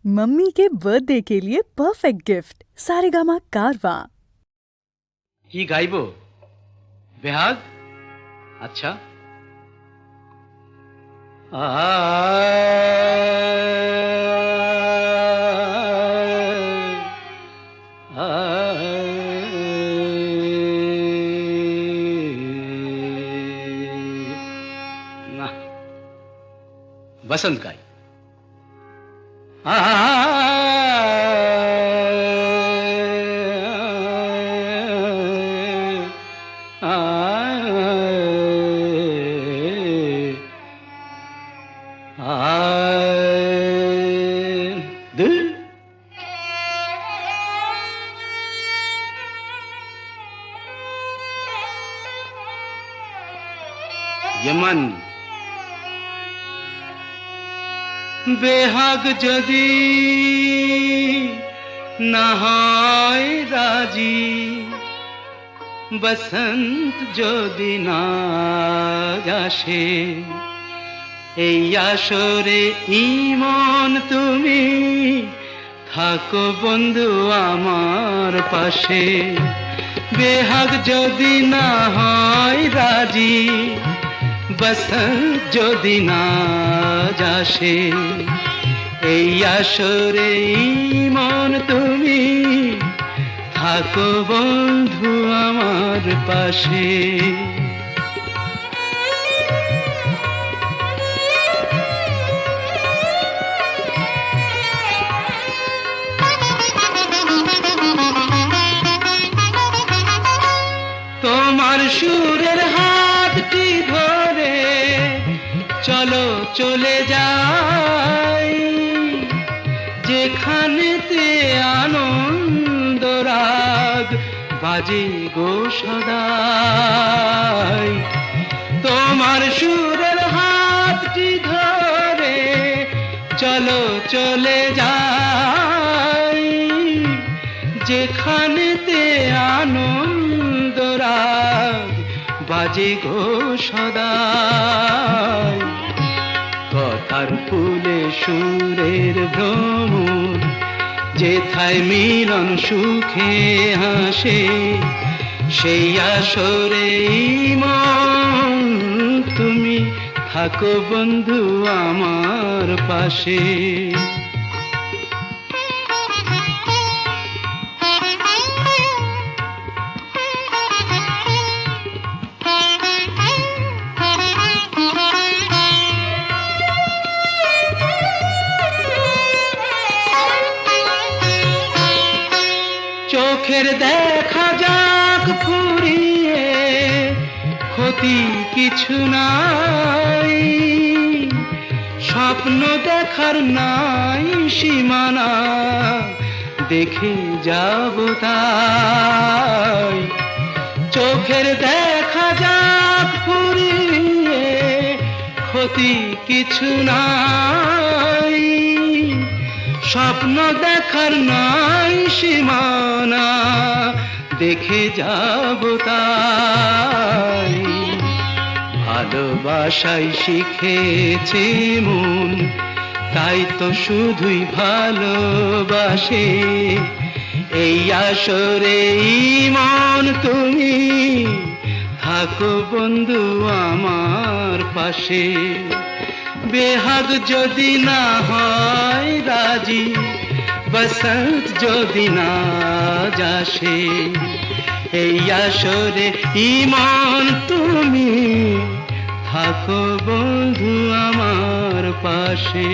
Mummy के birthday के लिए परफेक्ट गिफ्ट सारेगामा कारवा। কি গাইবো বেহাগ আচ্ছা না বসন্ত গাই यमन बेहाग जदि ना হয় রাজি বসন্ত যদি না আসে এই আসরে ইমন তুমি থাকো বন্ধু আমার পাশে বেহাগ যদি না হয় রাজি বসন্ত যদি না আসে এই আসরে ইমন তুমি থাকো বন্ধু আমার পাশে তোমার সুরের হাতটি ধরে চলো চলে যাই যেখানেতে আনন্দ রাগ বাজে গো সদাই তোমার সুরের হাতটি ধরে চলো চলে যাই যেখানেতে আনন্দ রাগ বাজে গো সদাই কথার ফুলে সুরের ভ্রমর যেথায় মিলন সুখে হাসে সেই আসরে মন তুমি থাকো বন্ধু আমার পাশে চোখের দেখা যাক ফুরিয়ে ক্ষতি কিছু নাই স্বপ্ন দেখার নাই সীমানা দেখে যাব তাই চোখের দেখা যাক ফুরিয়ে ক্ষতি কিছু নাই স্বপ্ন দেখার নাই সীমানা দেখে যাব তাই ভালোবাসাই শিখেছে মন তাই তো শুধুই ভালোবাসে এই আসরে মন তুমি থাকো বন্ধু আমার পাশে বেহাগ যদি না হয় রাজি বসন্ত যদি না আসে এই আসরে ইমন তুমি থাকো বন্ধু আমার পাশে।